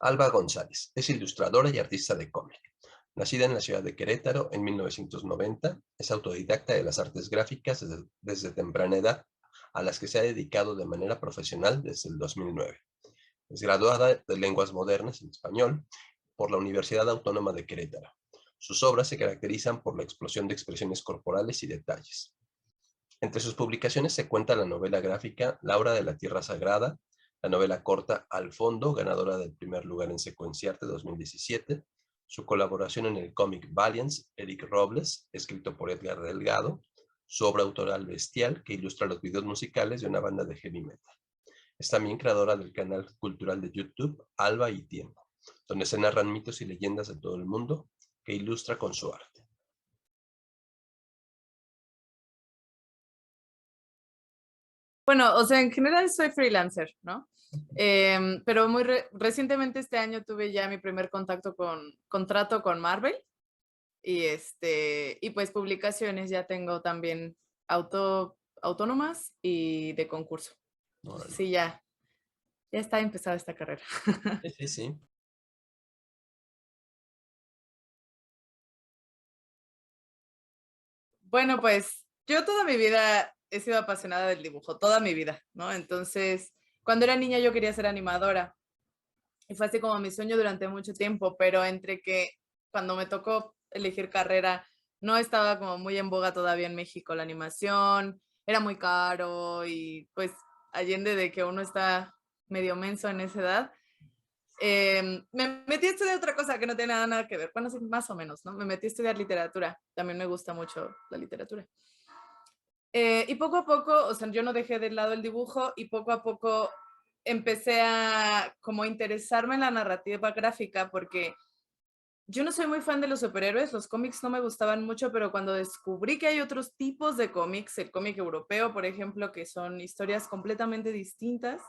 Alba González es ilustradora y artista de cómic. Nacida en la ciudad de Querétaro en 1990, es autodidacta de las artes gráficas desde temprana edad, a las que se ha dedicado de manera profesional desde el 2009. Es graduada de Lenguas Modernas en Español por la Universidad Autónoma de Querétaro. Sus obras se caracterizan por la explosión de expresiones corporales y detalles. Entre sus publicaciones se cuenta la novela gráfica Laura de la Tierra Sagrada, la novela corta Al Fondo, ganadora del primer lugar en Secuenciarte 2017, su colaboración en el cómic Valiance, Eric Robles, escrito por Edgar Delgado, su obra autoral Bestial, que ilustra los videos musicales de una banda de heavy metal. Es también creadora del canal cultural de YouTube Alba y Tiempo, donde se narran mitos y leyendas de todo el mundo que ilustra con su arte. Bueno, o sea, en general soy freelancer, ¿no? Pero muy recientemente este año tuve ya mi primer contrato con Marvel y pues publicaciones ya tengo también autónomas y de concurso. Entonces, Órale. sí, ya está empezada esta carrera. Sí, sí, sí. Bueno, pues yo toda mi vida he sido apasionada del dibujo, toda mi vida, ¿no? Entonces, cuando era niña yo quería ser animadora y fue así como mi sueño durante mucho tiempo, pero entre que cuando me tocó elegir carrera no estaba como muy en boga todavía en México la animación, era muy caro y pues allende de que uno está medio menso en esa edad, me metí a estudiar otra cosa que no tiene nada que ver, bueno, sí, más o menos, ¿no? Me metí a estudiar literatura, también me gusta mucho la literatura. Y poco a poco, o sea, yo no dejé de lado el dibujo y poco a poco empecé a como interesarme en la narrativa gráfica porque yo no soy muy fan de los superhéroes, los cómics no me gustaban mucho, pero cuando descubrí que hay otros tipos de cómics, el cómic europeo, por ejemplo, que son historias completamente distintas,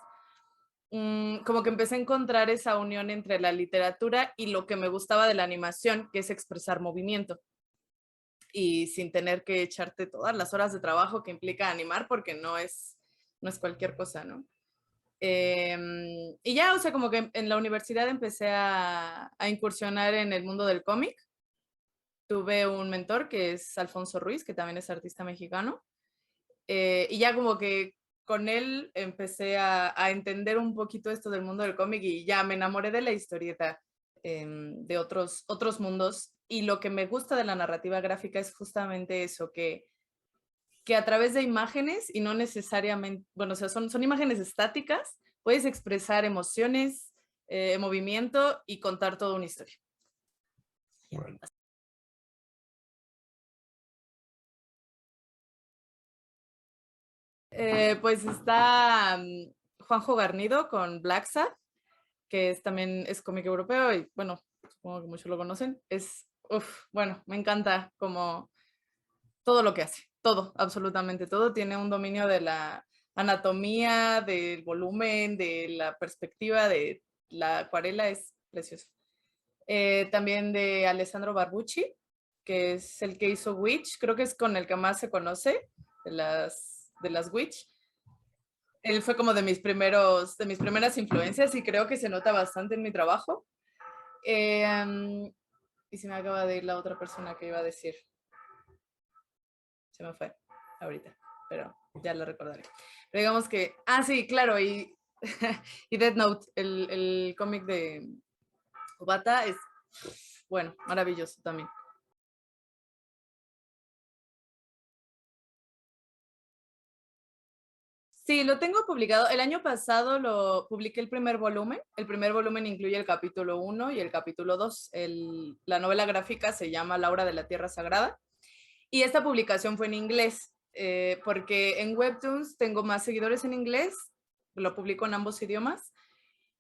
como que empecé a encontrar esa unión entre la literatura y lo que me gustaba de la animación, que es expresar movimiento y sin tener que echarte todas las horas de trabajo que implica animar, porque no es cualquier cosa, ¿no? Y ya, o sea, como que en la universidad empecé a incursionar en el mundo del cómic. Tuve un mentor que es Alfonso Ruiz, que también es artista mexicano. Y ya como que con él empecé a entender un poquito esto del mundo del cómic y ya me enamoré de la historieta de otros mundos. Y lo que me gusta de la narrativa gráfica es justamente eso, que a través de imágenes y no necesariamente, bueno, o sea, son imágenes estáticas, puedes expresar emociones, movimiento y contar toda una historia. Bueno. Pues está Juanjo Garnido con Black Sad, que también es cómic europeo y bueno, supongo que muchos lo conocen. Bueno, me encanta como todo lo que hace, todo, absolutamente todo. Tiene un dominio de la anatomía, del volumen, de la perspectiva, de la acuarela, es precioso. También de Alessandro Barbucci, que es el que hizo Witch, creo que es con el que más se conoce de las Witch. Él fue como de mis primeras influencias y creo que se nota bastante en mi trabajo. Y se me acaba de ir la otra persona que iba a decir. Se me fue ahorita, pero ya lo recordaré. Pero digamos que, sí, claro, y Death Note, el cómic de Obata es, bueno, maravilloso también. Sí, lo tengo publicado. El año pasado lo publiqué el primer volumen. El primer volumen incluye el capítulo 1 y el capítulo 2. La novela gráfica se llama Laura de la Tierra Sagrada. Y esta publicación fue en inglés, porque en Webtoons tengo más seguidores en inglés, lo publico en ambos idiomas.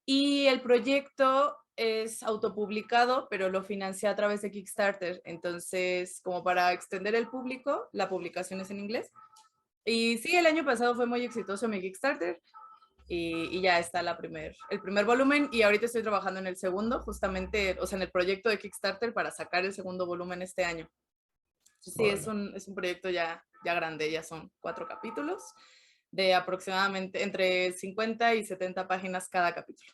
Y el proyecto es autopublicado, pero lo financié a través de Kickstarter. Entonces, como para extender el público, la publicación es en inglés. Y sí, el año pasado fue muy exitoso mi Kickstarter y ya está el primer volumen y ahorita estoy trabajando en el segundo, justamente, o sea, en el proyecto de Kickstarter para sacar el segundo volumen este año. Entonces, sí, Órale. es un proyecto ya grande, ya son 4 capítulos de aproximadamente entre 50 y 70 páginas cada capítulo.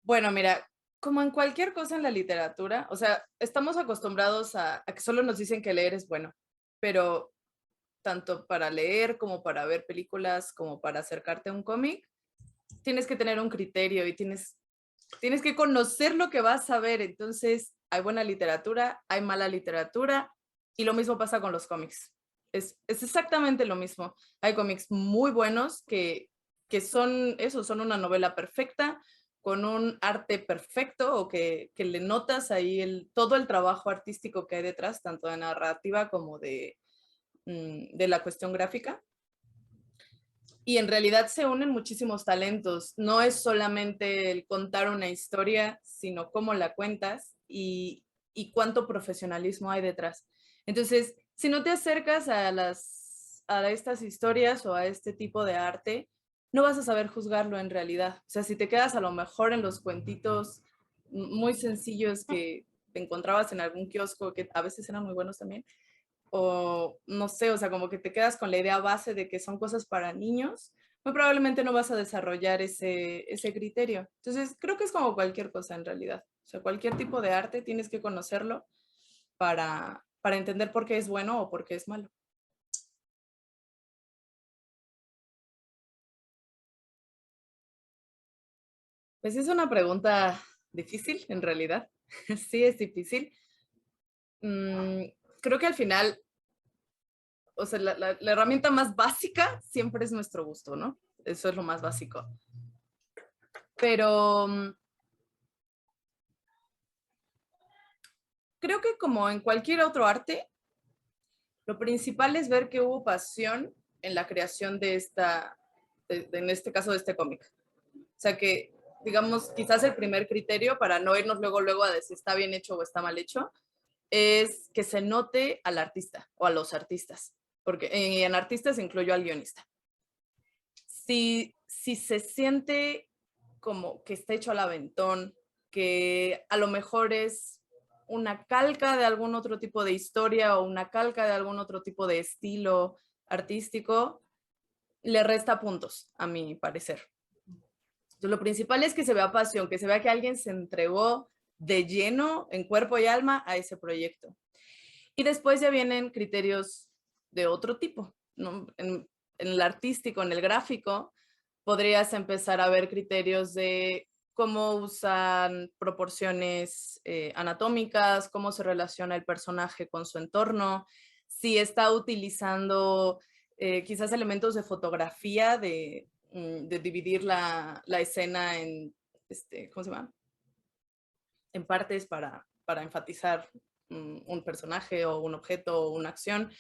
Bueno, mira, como en cualquier cosa en la literatura, o sea, estamos acostumbrados a que solo nos dicen que leer es bueno, pero tanto para leer como para ver películas, como para acercarte a un cómic, tienes que tener un criterio y tienes que conocer lo que vas a ver. Entonces, hay buena literatura, hay mala literatura, y lo mismo pasa con los cómics. Es exactamente lo mismo. Hay cómics muy buenos que son eso, son una novela perfecta, con un arte perfecto, o que le notas ahí todo el trabajo artístico que hay detrás, tanto de narrativa como de la cuestión gráfica. Y en realidad se unen muchísimos talentos. No es solamente el contar una historia, sino cómo la cuentas y cuánto profesionalismo hay detrás. Entonces, si no te acercas a estas historias o a este tipo de arte, no vas a saber juzgarlo en realidad. O sea, si te quedas a lo mejor en los cuentitos muy sencillos que te encontrabas en algún kiosco, que a veces eran muy buenos también, o no sé, o sea, como que te quedas con la idea base de que son cosas para niños, muy probablemente no vas a desarrollar ese criterio. Entonces, creo que es como cualquier cosa en realidad. O sea, cualquier tipo de arte tienes que conocerlo para entender por qué es bueno o por qué es malo. Pues es una pregunta difícil, en realidad. Sí, es difícil. Creo que al final, o sea, la herramienta más básica siempre es nuestro gusto, ¿no? Eso es lo más básico. Pero creo que como en cualquier otro arte, lo principal es ver que hubo pasión en la creación en este caso de este cómic. O sea que, digamos, quizás el primer criterio para no irnos luego a decir si está bien hecho o está mal hecho, es que se note al artista o a los artistas, porque en artistas incluyo al guionista. Si se siente como que está hecho al aventón, que a lo mejor es una calca de algún otro tipo de historia o una calca de algún otro tipo de estilo artístico, le resta puntos, a mi parecer. Entonces, lo principal es que se vea pasión, que se vea que alguien se entregó de lleno, en cuerpo y alma, a ese proyecto. Y después ya vienen criterios de otro tipo, ¿no? En el artístico, en el gráfico, podrías empezar a ver criterios de cómo usan proporciones anatómicas, cómo se relaciona el personaje con su entorno, si está utilizando quizás elementos de fotografía, de dividir la escena en, ¿cómo se llama? En partes para enfatizar un personaje o un objeto o una acción.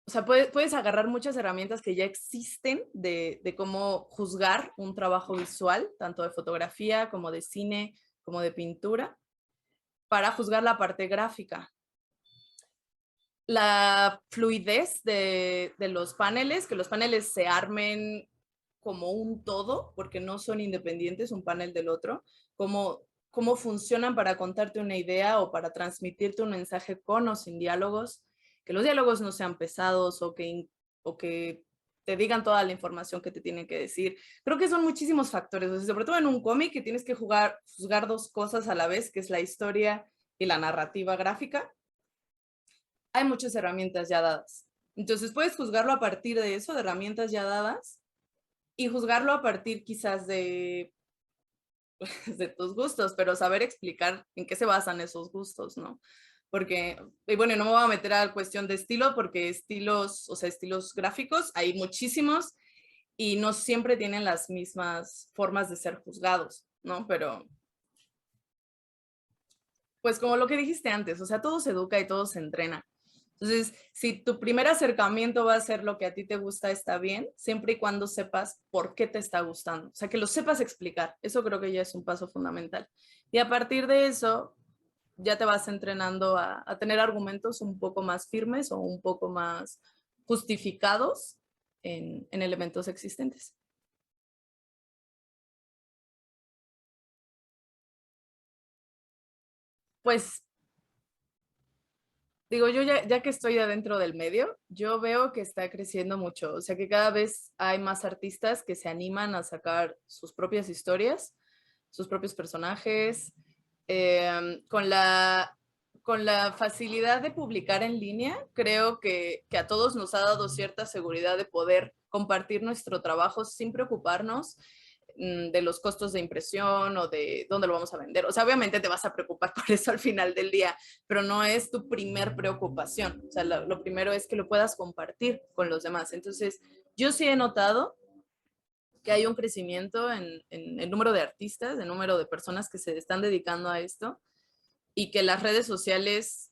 O sea, puedes agarrar muchas herramientas que ya existen de cómo juzgar un trabajo visual, tanto de fotografía como de cine, como de pintura, para juzgar la parte gráfica. La fluidez de los paneles, que los paneles se armen como un todo, porque no son independientes un panel del otro, cómo funcionan para contarte una idea o para transmitirte un mensaje con o sin diálogos, que los diálogos no sean pesados o que te digan toda la información que te tienen que decir. Creo que son muchísimos factores, o sea, sobre todo en un cómic que tienes que juzgar dos cosas a la vez, que es la historia y la narrativa gráfica. Hay muchas herramientas ya dadas. Entonces puedes juzgarlo a partir de eso, de herramientas ya dadas, y juzgarlo a partir quizás de tus gustos, pero saber explicar en qué se basan esos gustos, ¿no? Porque, y bueno, no me voy a meter a la cuestión de estilo, porque estilos, o sea, estilos gráficos, hay muchísimos y no siempre tienen las mismas formas de ser juzgados, ¿no? Pero, pues como lo que dijiste antes, o sea, todo se educa y todo se entrena. Entonces, si tu primer acercamiento va a ser lo que a ti te gusta, está bien, siempre y cuando sepas por qué te está gustando. O sea, que lo sepas explicar. Eso creo que ya es un paso fundamental. Y a partir de eso, ya te vas entrenando a tener argumentos un poco más firmes o un poco más justificados en elementos existentes. Pues digo, yo ya que estoy adentro del medio, yo veo que está creciendo mucho, o sea que cada vez hay más artistas que se animan a sacar sus propias historias, sus propios personajes, con la facilidad de publicar en línea, creo que a todos nos ha dado cierta seguridad de poder compartir nuestro trabajo sin preocuparnos de los costos de impresión o de dónde lo vamos a vender. O sea, obviamente te vas a preocupar por eso al final del día, pero no es tu primer preocupación. O sea, lo primero es que lo puedas compartir con los demás. Entonces, yo sí he notado que hay un crecimiento en el número de artistas, el número de personas que se están dedicando a esto y que las redes sociales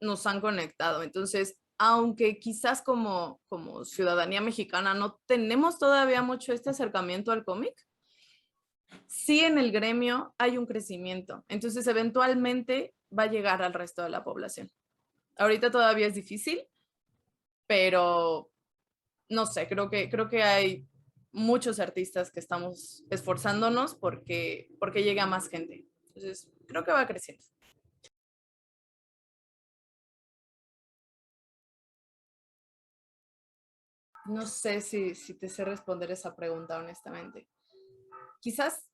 nos han conectado. Entonces, aunque quizás como ciudadanía mexicana no tenemos todavía mucho este acercamiento al cómic, sí en el gremio hay un crecimiento. Entonces, eventualmente va a llegar al resto de la población. Ahorita todavía es difícil, pero no sé, creo que hay muchos artistas que estamos esforzándonos porque llegue a más gente. Entonces, creo que va creciendo. No sé si te sé responder esa pregunta, honestamente. Quizás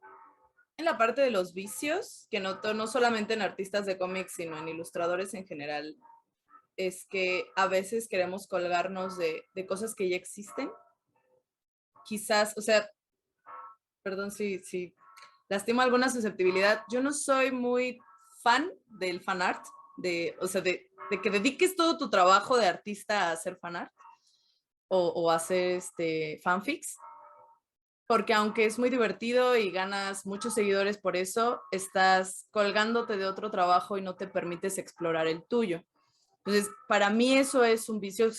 en la parte de los vicios, que noto no solamente en artistas de cómics, sino en ilustradores en general, es que a veces queremos colgarnos de cosas que ya existen. Quizás, o sea, perdón si lastimo alguna susceptibilidad, yo no soy muy fan del fan art, o sea, de que dediques todo tu trabajo de artista a hacer fan art o hacer fanfics, porque aunque es muy divertido y ganas muchos seguidores por eso, estás colgándote de otro trabajo y no te permites explorar el tuyo. Entonces, para mí eso es un vicio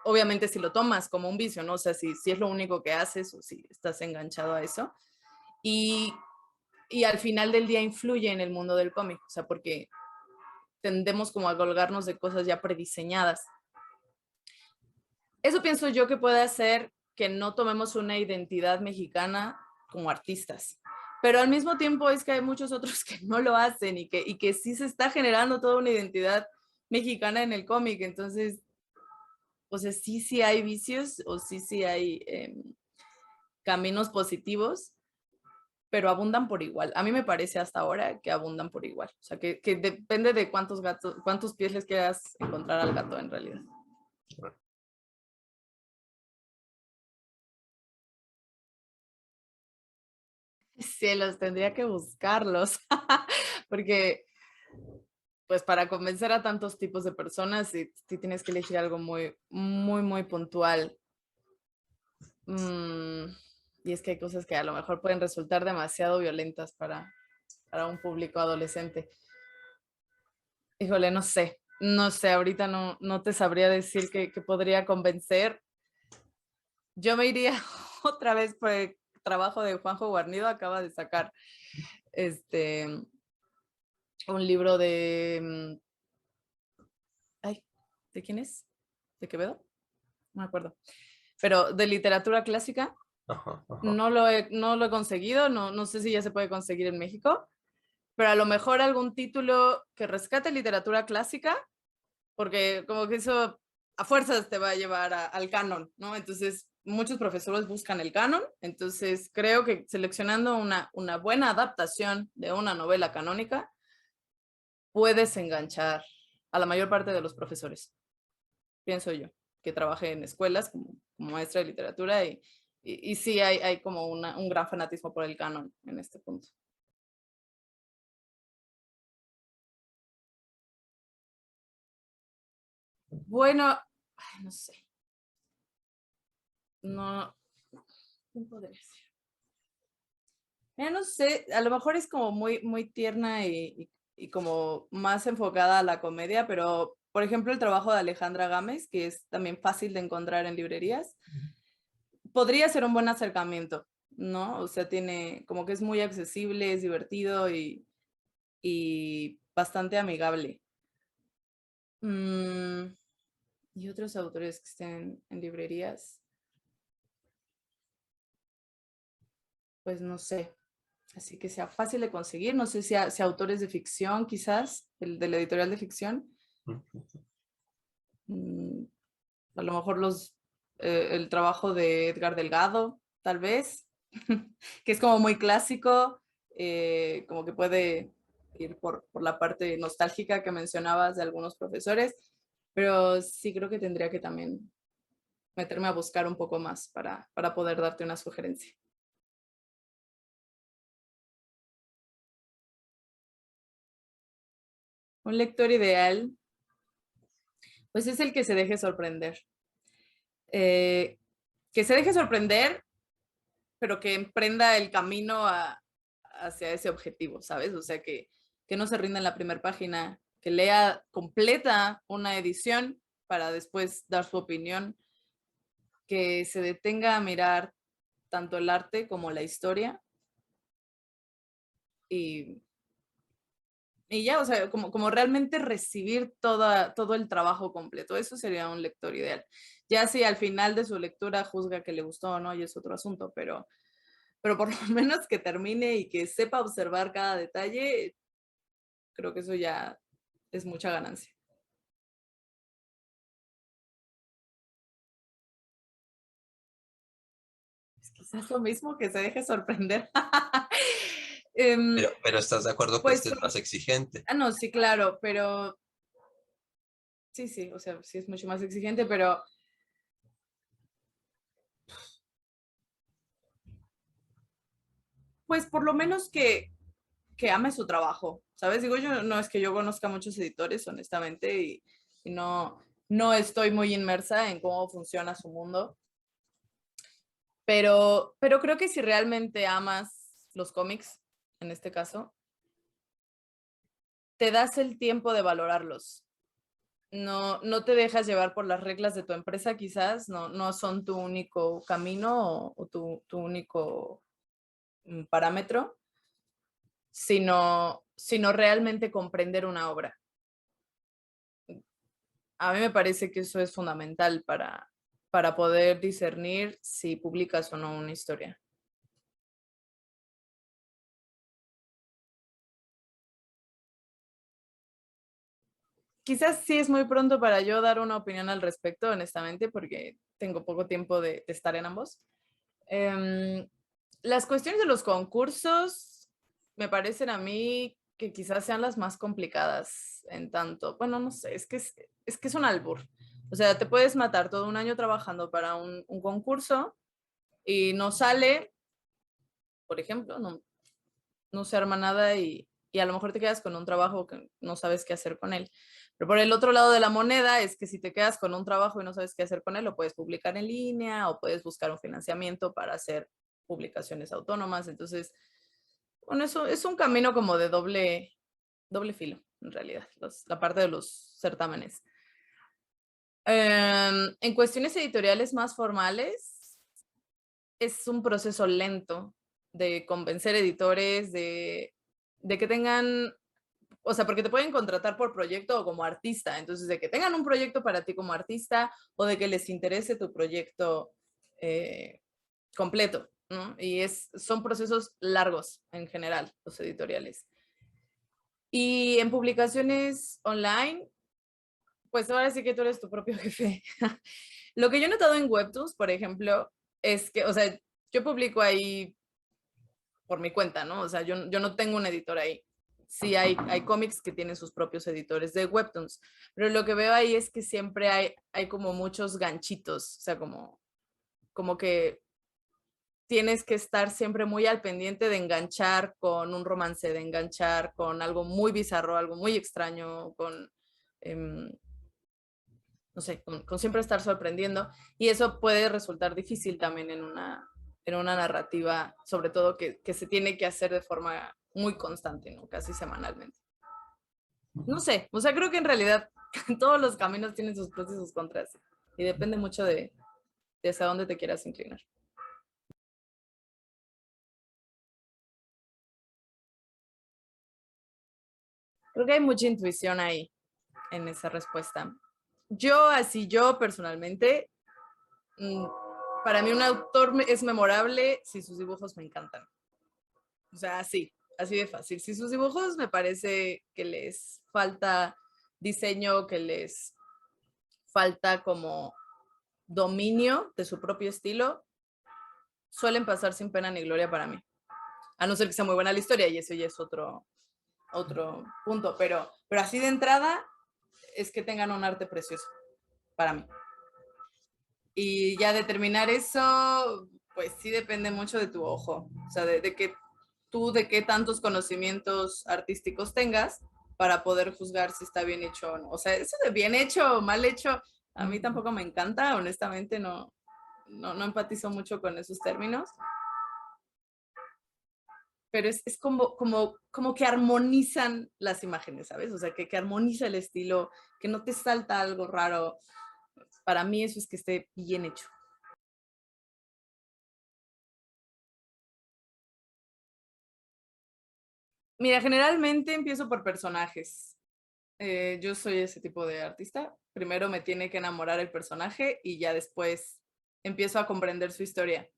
obviamente si lo tomas como un vicio, ¿no? O sea, si es lo único que haces o si estás enganchado a eso. Y, y al final del día influye en el mundo del cómic, o sea, porque tendemos como a colgarnos de cosas ya prediseñadas. Eso pienso yo que puede hacer que no tomemos una identidad mexicana como artistas. Pero al mismo tiempo es que hay muchos otros que no lo hacen y que sí se está generando toda una identidad mexicana en el cómic. Entonces, o sea, sí hay vicios o sí hay caminos positivos, pero abundan por igual. A mí me parece hasta ahora que abundan por igual. O sea, que depende de cuántos pies les quieras encontrar al gato en realidad. Cielos, tendría que buscarlos, porque pues para convencer a tantos tipos de personas, sí tienes que elegir algo muy puntual. Y es que hay cosas que a lo mejor pueden resultar demasiado violentas para un público adolescente. Híjole, no sé, ahorita no te sabría decir que podría convencer. Yo me iría otra vez por el trabajo de Juanjo Guarnido, acaba de sacar un libro ay, ¿de quién es? ¿De Quevedo? No me acuerdo. Pero de literatura clásica, Ajá, ajá. no lo he conseguido, no sé si ya se puede conseguir en México, pero a lo mejor algún título que rescate literatura clásica, porque como que eso a fuerzas te va a llevar al canon, ¿no? Entonces, muchos profesores buscan el canon, entonces creo que seleccionando una buena adaptación de una novela canónica, puedes enganchar a la mayor parte de los profesores, pienso yo, que trabajé en escuelas como maestra de literatura y sí hay como un gran fanatismo por el canon en este punto. Bueno, ay, no sé, no, ¿quién podría ser? Ya no sé, a lo mejor es como muy tierna y como más enfocada a la comedia, pero por ejemplo el trabajo de Alejandra Gámez, que es también fácil de encontrar en librerías, podría ser un buen acercamiento, ¿no? O sea, tiene como que es muy accesible, es divertido y bastante amigable. Y otros autores que estén en librerías, pues no sé. Así que sea fácil de conseguir. No sé si autores de ficción, quizás, el de la editorial de ficción. Mm, A lo mejor el trabajo de Edgar Delgado, tal vez, que es como muy clásico, como que puede ir por la parte nostálgica que mencionabas de algunos profesores, pero sí creo que tendría que también meterme a buscar un poco más para poder darte una sugerencia. Un lector ideal, pues es el que se deje sorprender. Eh, que se deje sorprender, pero que emprenda el camino hacia ese objetivo, ¿sabes? O sea, que no se rinda en la primera página, que lea completa una edición para después dar su opinión, que se detenga a mirar tanto el arte como la historia y, y ya, o sea, como realmente recibir todo el trabajo completo. Eso sería un lector ideal. Ya si al final de su lectura juzga que le gustó o no, y es otro asunto, pero por lo menos que termine y que sepa observar cada detalle, creo que eso ya es mucha ganancia. Es quizás lo mismo, que se deje sorprender. Pero ¿estás de acuerdo que Pues, este es más exigente? no, sí, claro, pero sí, o sea, sí es mucho más exigente, pero pues por lo menos que ame su trabajo, ¿sabes? Digo, yo no es que yo conozca muchos editores, honestamente, y no estoy muy inmersa en cómo funciona su mundo, pero creo que si realmente amas los cómics, en este caso, te das el tiempo de valorarlos. No te dejas llevar por las reglas de tu empresa, quizás, no son tu único camino o tu único parámetro, sino realmente comprender una obra. A mí me parece que eso es fundamental para poder discernir si publicas o no una historia. Quizás sí es muy pronto para yo dar una opinión al respecto, honestamente, porque tengo poco tiempo de estar en ambos. Las cuestiones de los concursos me parecen a mí que quizás sean las más complicadas en tanto, bueno, no sé, es que es un albur. O sea, te puedes matar todo un año trabajando para un concurso y no sale, por ejemplo, no se arma nada y a lo mejor te quedas con un trabajo que no sabes qué hacer con él. Pero por el otro lado de la moneda es que si te quedas con un trabajo y no sabes qué hacer con él, lo puedes publicar en línea o puedes buscar un financiamiento para hacer publicaciones autónomas. Entonces, bueno, eso es un camino como de doble filo, en realidad, la parte de los certámenes. En cuestiones editoriales más formales, es un proceso lento de convencer editores de que tengan, o sea, porque te pueden contratar por proyecto o como artista, entonces de que tengan un proyecto para ti como artista o de que les interese tu proyecto completo, ¿no? Y son procesos largos en general, los editoriales. Y en publicaciones online, pues ahora sí que tú eres tu propio jefe. Lo que yo he notado en Webtoons, por ejemplo, es que, o sea, yo publico ahí por mi cuenta, ¿no? O sea, yo no tengo un editor ahí. Sí, hay cómics que tienen sus propios editores de Webtoons, pero lo que veo ahí es que siempre hay como muchos ganchitos, o sea, como que tienes que estar siempre muy al pendiente de enganchar con un romance, de enganchar con algo muy bizarro, algo muy extraño, no sé, con siempre estar sorprendiendo. Y eso puede resultar difícil también en una narrativa, sobre todo que se tiene que hacer de forma muy constante, ¿no? Casi semanalmente. No sé, o sea, creo que en realidad todos los caminos tienen sus pros y sus contras. Y depende mucho de hacia dónde te quieras inclinar. Creo que hay mucha intuición ahí en esa respuesta. Yo personalmente, mm, para mí un autor es memorable si sus dibujos me encantan. O sea, así de fácil. Si sus dibujos me parece que les falta diseño, que les falta como dominio de su propio estilo, suelen pasar sin pena ni gloria para mí. A no ser que sea muy buena la historia, y eso ya es otro punto, pero así de entrada es que tengan un arte precioso para mí. Y ya determinar eso, pues sí depende mucho de tu ojo, o sea, de qué tantos conocimientos artísticos tengas para poder juzgar si está bien hecho o no. O sea, eso de bien hecho o mal hecho, a mí tampoco me encanta, honestamente no empatizo mucho con esos términos. Pero es como que armonizan las imágenes, ¿sabes? O sea, que armoniza el estilo, que no te salta algo raro. Para mí eso es que esté bien hecho. Mira, generalmente empiezo por personajes. Yo soy ese tipo de artista. Primero me tiene que enamorar el personaje y ya después empiezo a comprender su historia.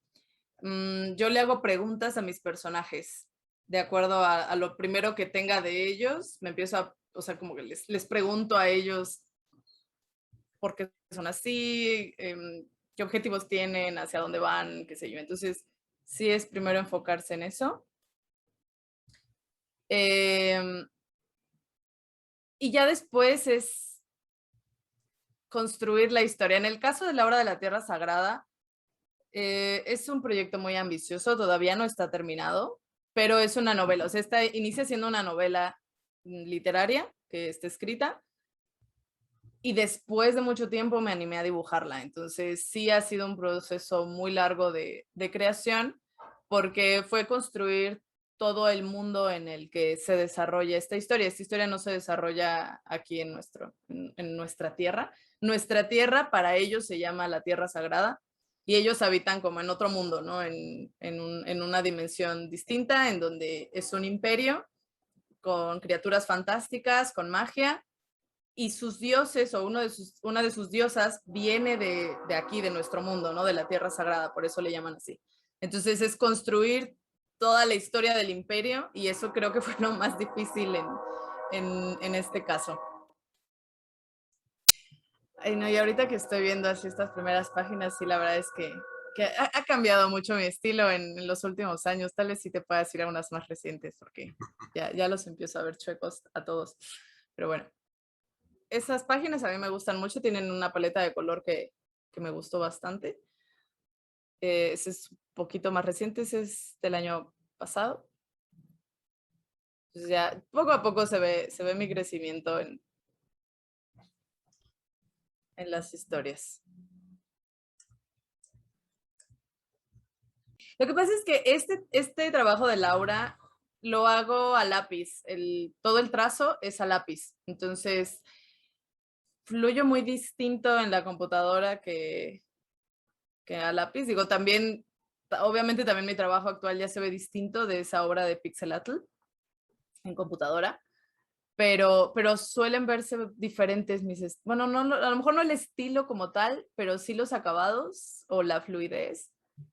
Yo le hago preguntas a mis personajes. De acuerdo a lo primero que tenga de ellos, me empiezo o sea, como que les pregunto a ellos por qué son así, qué objetivos tienen, hacia dónde van, qué sé yo. Entonces, sí es primero enfocarse en eso. Y ya después es construir la historia. En el caso de la obra de la Tierra Sagrada, es un proyecto muy ambicioso, todavía no está terminado, pero es una novela, o sea, inicia siendo una novela literaria que está escrita, y después de mucho tiempo me animé a dibujarla. Entonces sí ha sido un proceso muy largo de creación, porque fue construir todo el mundo en el que se desarrolla esta historia. Esta historia no se desarrolla aquí en nuestra tierra. Nuestra tierra para ellos se llama la Tierra Sagrada, y ellos habitan como en otro mundo, ¿no? En una dimensión distinta, en donde es un imperio con criaturas fantásticas, con magia, y sus dioses o una de sus diosas viene de aquí, de nuestro mundo, ¿no? De la Tierra Sagrada, por eso le llaman así. Entonces es construir toda la historia del imperio, y eso creo que fue lo más difícil en este caso. Ay, no, y ahorita que estoy viendo así estas primeras páginas, sí, la verdad es que ha cambiado mucho mi estilo en los últimos años. Tal vez sí te puedas ir a unas más recientes, porque ya los empiezo a ver chuecos a todos. Pero bueno, esas páginas a mí me gustan mucho, tienen una paleta de color que me gustó bastante. Ese es un poquito más reciente, ese es del año pasado. Entonces ya poco a poco se ve mi crecimiento en las historias. Lo que pasa es que este trabajo de Laura lo hago a lápiz, todo el trazo es a lápiz, entonces fluyo muy distinto en la computadora que a lápiz. Digo, también, obviamente también mi trabajo actual ya se ve distinto de esa obra de Pixelatl en computadora, pero suelen verse diferentes bueno, no, a lo mejor no el estilo como tal, pero sí los acabados o la fluidez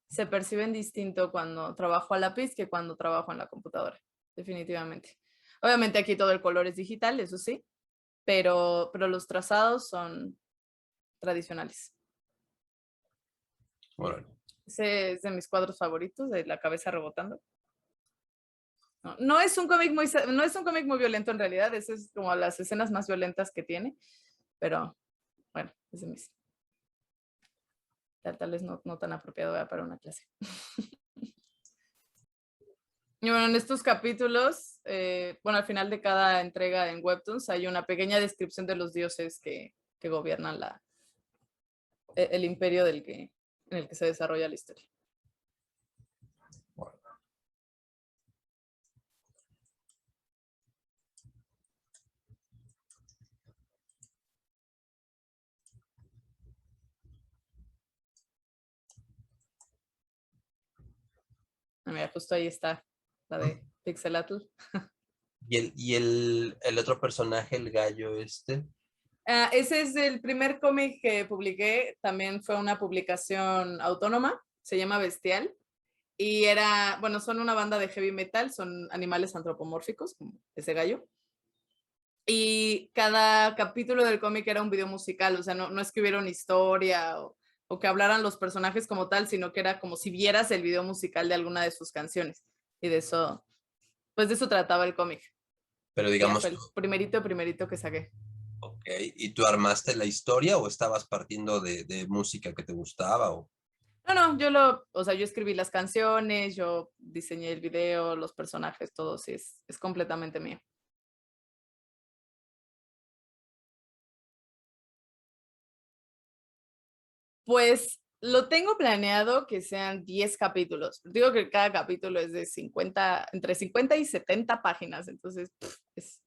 se perciben distinto cuando trabajo a lápiz que cuando trabajo en la computadora, definitivamente. Obviamente aquí todo el color es digital, eso sí, pero los trazados son tradicionales. Bueno. Ese es de mis cuadros favoritos, de la cabeza rebotando. No es un cómic muy violento en realidad, eso es como las escenas más violentas que tiene, pero bueno, es de mis. Tal vez no tan apropiado para una clase. Y bueno, en estos capítulos, bueno, al final de cada entrega en Webtoons hay una pequeña descripción de los dioses que gobiernan el imperio en el que se desarrolla la historia. Bueno. Mira, justo ahí está la de Pixelatl. ¿Y el otro personaje, el gallo este? Ese es el primer cómic que publiqué, también fue una publicación autónoma, se llama Bestial, y bueno, son una banda de heavy metal, son animales antropomórficos, como ese gallo. Y cada capítulo del cómic era un video musical, o sea, no escribieron historia o que hablaran los personajes como tal, sino que era como si vieras el video musical de alguna de sus canciones. Y de eso, pues de eso trataba el cómic. Pero Y ya digamos, fue el primerito que saqué. ok, ¿y tú armaste la historia o estabas partiendo de música que te gustaba? O... No, o sea, yo escribí las canciones, yo diseñé el video, los personajes, todo, sí, es completamente mío. Pues lo tengo planeado que sean 10 capítulos. Digo que cada capítulo es de 50, entre 50 y 70 páginas, entonces es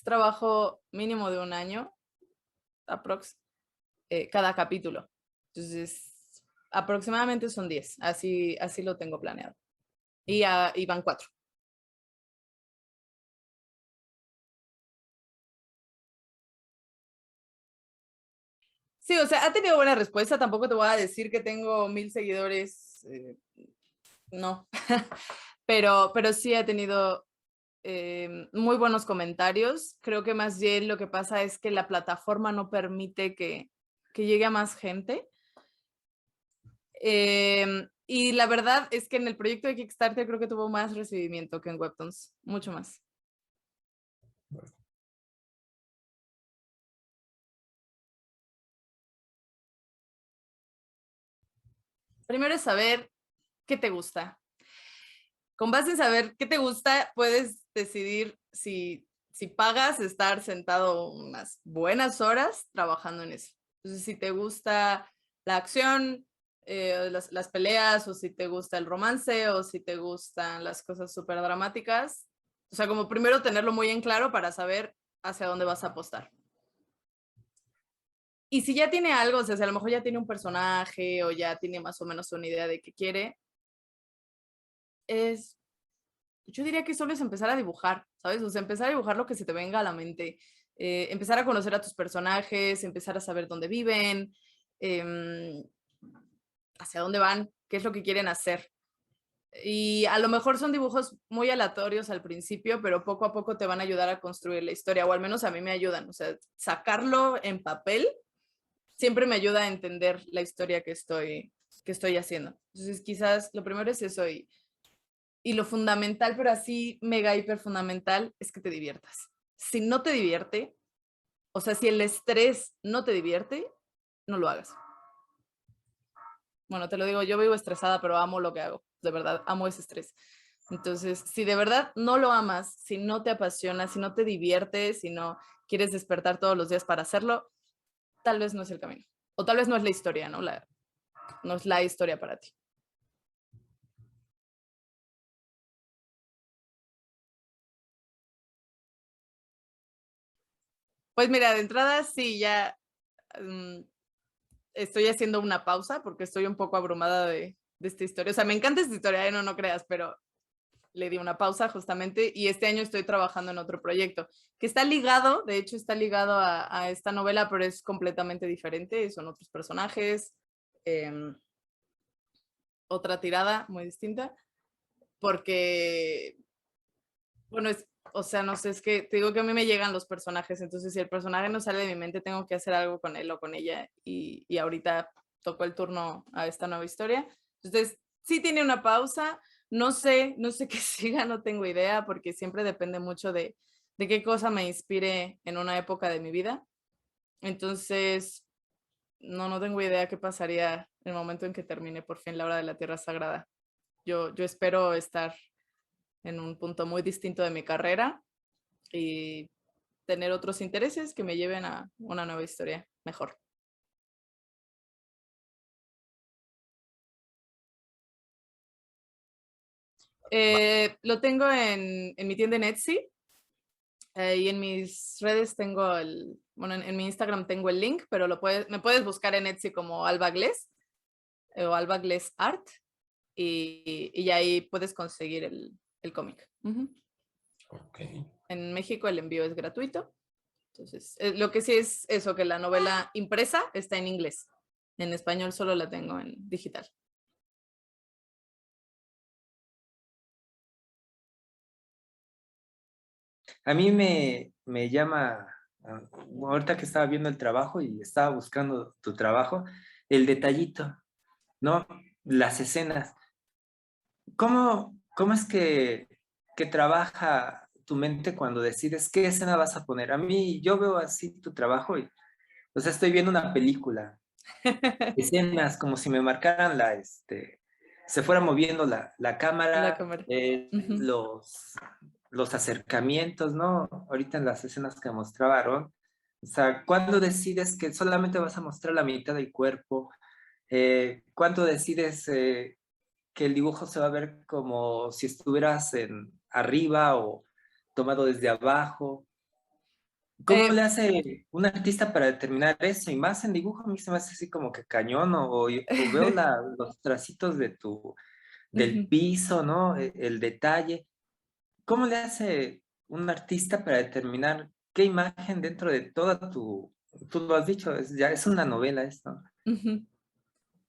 trabajo mínimo de un año, aprox, cada capítulo. Entonces, aproximadamente son 10, así lo tengo planeado. Y van 4. Sí, o sea, ha tenido buena respuesta. Tampoco te voy a decir que tengo 1000 seguidores. No. pero sí ha tenido muy buenos comentarios. Creo que más bien lo que pasa es que la plataforma no permite que llegue a más gente. Y la verdad es que en el proyecto de Kickstarter creo que tuvo más recibimiento que en Webtoons. Mucho más. Primero es saber qué te gusta. Con base en saber qué te gusta, puedes decidir si pagas estar sentado unas buenas horas trabajando en eso. Entonces, si te gusta la acción, las peleas, o si te gusta el romance, o si te gustan las cosas súper dramáticas. O sea, como primero tenerlo muy en claro para saber hacia dónde vas a apostar. Y si ya tiene algo, o sea, si a lo mejor ya tiene un personaje o ya tiene más o menos una idea de qué quiere, yo diría que solo es empezar a dibujar, ¿sabes? O sea, empezar a dibujar lo que se te venga a la mente, empezar a conocer a tus personajes, empezar a saber dónde viven, eh, hacia dónde van, qué es lo que quieren hacer. Y a lo mejor son dibujos muy aleatorios al principio, pero poco a poco te van a ayudar a construir la historia, o al menos a mí me ayudan. O sea, sacarlo en papel siempre me ayuda a entender la historia que estoy haciendo. Entonces, quizás lo primero es eso y lo fundamental, pero así mega hiper fundamental, es que te diviertas. Si no te divierte, o sea, si el estrés no te divierte, no lo hagas. Bueno, te lo digo, yo vivo estresada, pero amo lo que hago. De verdad, amo ese estrés. Entonces, si de verdad no lo amas, si no te apasiona, si no te diviertes, si no quieres despertar todos los días para hacerlo, tal vez no es el camino. O tal vez no es la historia, ¿no? No es la historia para ti. Pues mira, de entrada sí, ya estoy haciendo una pausa porque estoy un poco abrumada de esta historia. O sea, me encanta esta historia, no creas, pero le di una pausa justamente y este año estoy trabajando en otro proyecto que está ligado, de hecho está ligado a esta novela, pero es completamente diferente, son otros personajes, eh, otra tirada muy distinta, porque, bueno, o sea, no sé, es que te digo que a mí me llegan los personajes, entonces si el personaje no sale de mi mente, tengo que hacer algo con él o con ella y ahorita tocó el turno a esta nueva historia. Entonces, sí tiene una pausa, no sé qué siga, no tengo idea, porque siempre depende mucho de qué cosa me inspire en una época de mi vida. Entonces, no tengo idea qué pasaría en el momento en que termine por fin la hora de la Tierra Sagrada. Yo espero estar en un punto muy distinto de mi carrera y tener otros intereses que me lleven a una nueva historia mejor. Lo tengo en mi tienda en Etsy y en mis redes tengo bueno, en mi Instagram tengo el link, pero me puedes buscar en Etsy como Alba Glés o Alba Glés Art y ahí puedes conseguir el cómic. Ok. En México el envío es gratuito. Entonces, lo que sí es eso, que la novela impresa está en inglés. En español solo la tengo en digital. A mí me me llama, ahorita que estaba viendo el trabajo y estaba buscando tu trabajo, el detallito, ¿no? Las escenas. ¿Cómo es que trabaja tu mente cuando decides qué escena vas a poner? A mí, yo veo así tu trabajo y, o sea, estoy viendo una película, escenas como si me marcaran se fuera moviendo la La cámara, cámara. Ujú. los acercamientos, ¿no? Ahorita en las escenas que mostraba Aaron, o sea, ¿cuándo decides que solamente vas a mostrar la mitad del cuerpo? ¿Cuándo decides que el dibujo se va a ver como si estuvieras arriba o tomado desde abajo? ¿Cómo Eh, le hace un artista para determinar eso? Y más en dibujo, a mí se me hace así como que cañón, o veo los tracitos del ujú. piso, ¿no? El detalle. ¿Cómo le hace un artista para determinar qué imagen dentro de toda tú lo has dicho, ya es una novela esto? Ujú.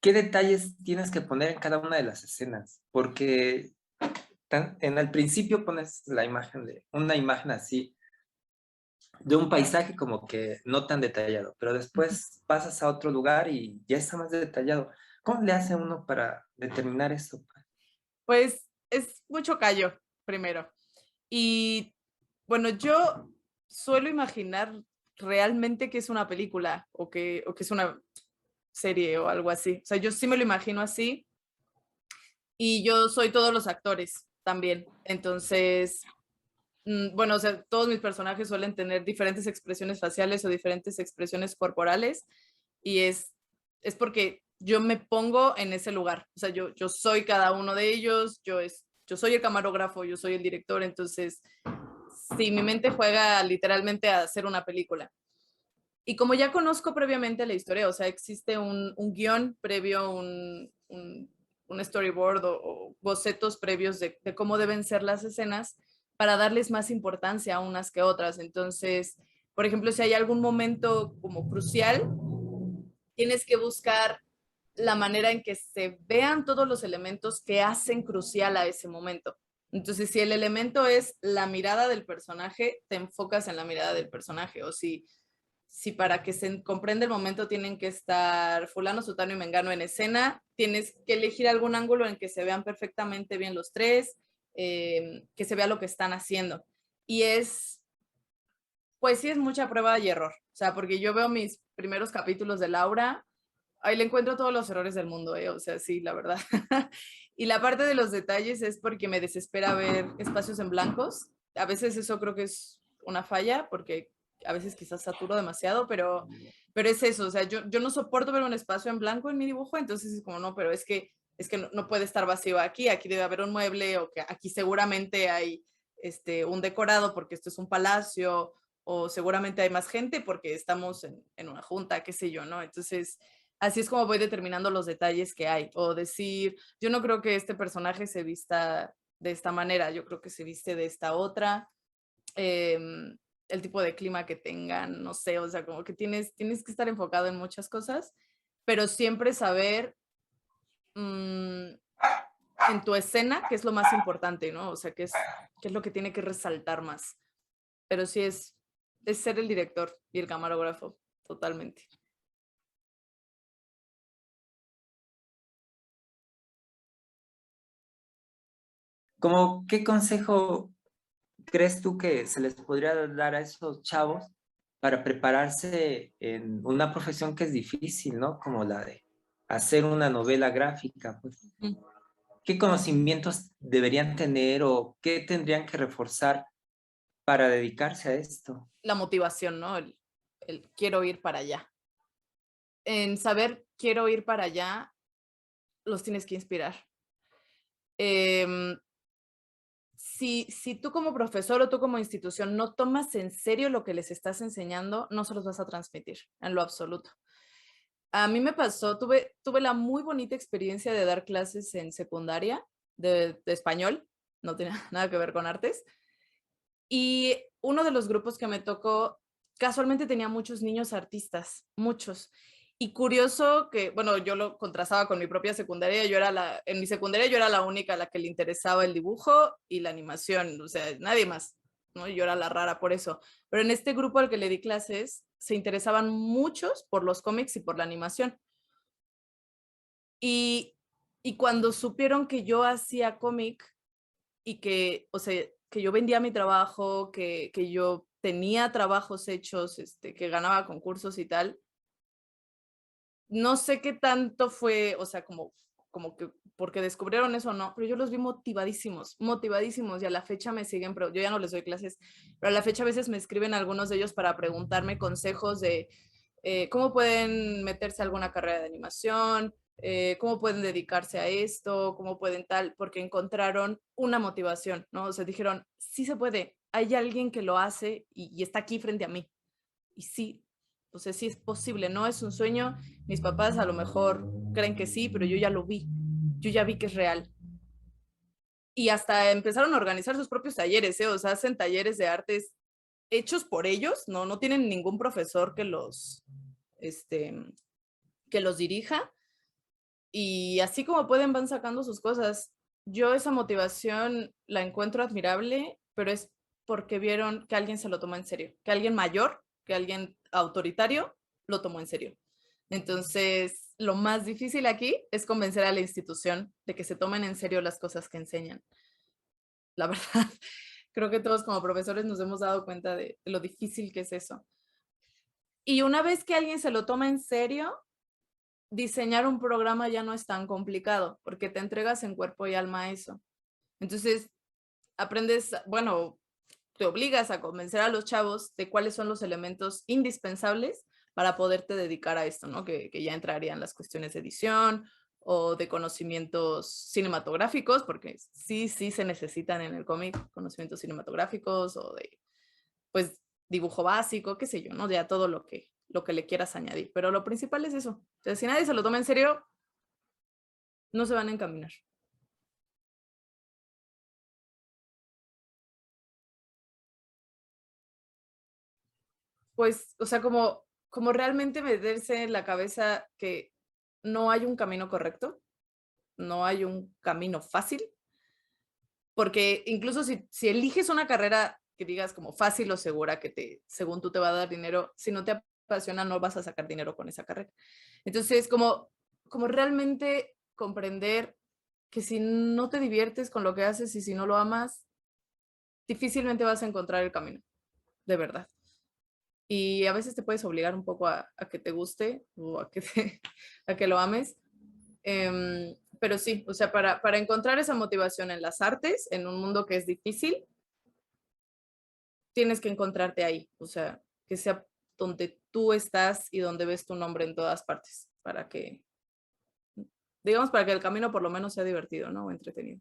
¿Qué detalles tienes que poner en cada una de las escenas? Porque en el principio pones una imagen así, de un paisaje como que no tan detallado, pero Ujú. después pasas a otro lugar y ya está más detallado. ¿Cómo le hace uno para determinar eso? Pues es mucho callo, primero. Y bueno, yo suelo imaginar realmente que es una película o que es una serie o algo así. O sea, yo sí me lo imagino así y yo soy todos los actores también. Entonces, bueno, o sea, todos mis personajes suelen tener diferentes expresiones faciales o diferentes expresiones corporales y es porque yo me pongo en ese lugar. O sea, yo soy cada uno de ellos, yo soy el camarógrafo, yo soy el director, entonces sí, mi mente juega literalmente a hacer una película. Y como ya conozco previamente la historia, o sea, existe un guión previo, un storyboard o bocetos previos de cómo deben ser las escenas para darles más importancia a unas que otras. Entonces, por ejemplo, si hay algún momento como crucial, tienes que buscar la manera en que se vean todos los elementos que hacen crucial a ese momento. Entonces, si el elemento es la mirada del personaje, te enfocas en la mirada del personaje. O si para que se comprenda el momento tienen que estar fulano, sutano y mengano en escena, tienes que elegir algún ángulo en que se vean perfectamente bien los tres, que se vea lo que están haciendo. Y pues sí es mucha prueba y error. O sea, porque yo veo mis primeros capítulos de Laura, ahí le encuentro todos los errores del mundo, ¿eh? O sea, sí, la verdad. Y la parte de los detalles es porque me desespera ver espacios en blancos. A veces eso creo que es una falla, porque a veces quizás saturo demasiado, pero es eso. O sea, yo no soporto ver un espacio en blanco en mi dibujo, entonces es como, no, pero es que no puede estar vacío aquí, aquí debe haber un mueble, o que aquí seguramente hay un decorado porque esto es un palacio, o seguramente hay más gente porque estamos en una junta, qué sé yo, ¿no? Entonces, así es como voy determinando los detalles que hay. O decir, yo no creo que este personaje se vista de esta manera, yo creo que se viste de esta otra. El tipo de clima que tengan, no sé, o sea, como que tienes que estar enfocado en muchas cosas, pero siempre saber en tu escena qué es lo más importante, ¿no? O sea, qué es lo que tiene que resaltar más. Pero sí es ser el director y el camarógrafo, totalmente. ¿Cómo qué consejo crees tú que se les podría dar a esos chavos para prepararse en una profesión que es difícil, ¿no? Como la de hacer una novela gráfica, pues. ¿Qué conocimientos deberían tener o qué tendrían que reforzar para dedicarse a esto? La motivación, ¿no? El quiero ir para allá. En saber quiero ir para allá, los tienes que inspirar. Em, si tú como profesor o tú como institución no tomas en serio lo que les estás enseñando, no se los vas a transmitir en lo absoluto. A mí me pasó, tuve la muy bonita experiencia de dar clases en secundaria de español, no tiene nada que ver con artes, y uno de los grupos que me tocó casualmente tenía muchos niños artistas, muchos. Y curioso que, bueno, yo lo contrastaba con mi propia secundaria, en mi secundaria yo era la única a la que le interesaba el dibujo y la animación, o sea, nadie más. ¿no? Y yo era la rara por eso. Pero en este grupo al que le di clases, se interesaban muchos por los cómics y por la animación. Y, y cuando supieron que yo hacía cómic y que, o sea, que yo vendía mi trabajo, que yo tenía trabajos hechos, que ganaba concursos y tal, no sé qué tanto fue, o sea, como que porque descubrieron eso o no, pero yo los vi motivadísimos, motivadísimos y a la fecha me siguen, pero yo ya no les doy clases, pero a la fecha a veces me escriben algunos de ellos para preguntarme consejos de cómo pueden meterse a alguna carrera de animación, cómo pueden dedicarse a esto, cómo pueden tal, porque encontraron una motivación, ¿no? O sea, dijeron, sí se puede, hay alguien que lo hace y está aquí frente a mí. Y sí, o sea, sí es posible, no es un sueño. Mis papás a lo mejor creen que sí, pero yo ya lo vi, yo ya vi que es real. Y hasta empezaron a organizar sus propios talleres, ¿eh? O sea, hacen talleres de artes hechos por ellos, no tienen ningún profesor que los dirija. Y así como pueden, van sacando sus cosas. Yo esa motivación la encuentro admirable, pero es porque vieron que alguien se lo tomó en serio, que alguien mayor, que alguien autoritario lo tomó en serio. Entonces, lo más difícil aquí es convencer a la institución de que se tomen en serio las cosas que enseñan. La verdad, creo que todos como profesores nos hemos dado cuenta de lo difícil que es eso. Y una vez que alguien se lo toma en serio, diseñar un programa ya no es tan complicado porque te entregas en cuerpo y alma a eso. Entonces, aprendes, bueno, te obligas a convencer a los chavos de cuáles son los elementos indispensables para poderte dedicar a esto, ¿no? Que ya entrarían las cuestiones de edición o de conocimientos cinematográficos, porque sí se necesitan en el cómic conocimientos cinematográficos o de, pues, dibujo básico, qué sé yo, ¿no? Ya todo lo que le quieras añadir. Pero lo principal es eso. O sea, si nadie se lo toma en serio, no se van a encaminar. Pues, o sea, como realmente meterse en la cabeza que no hay un camino correcto, no hay un camino fácil, porque incluso si eliges una carrera que digas como fácil o segura, según tú te va a dar dinero, si no te apasiona, no vas a sacar dinero con esa carrera. Entonces, como realmente comprender que si no te diviertes con lo que haces y si no lo amas, difícilmente vas a encontrar el camino, de verdad. Y a veces te puedes obligar un poco a que te guste o a que lo ames. Pero sí, o sea, para encontrar esa motivación en las artes, en un mundo que es difícil, tienes que encontrarte ahí, o sea, que sea donde tú estás y donde ves tu nombre en todas partes, para que, digamos, para que el camino por lo menos sea divertido, ¿no? O entretenido.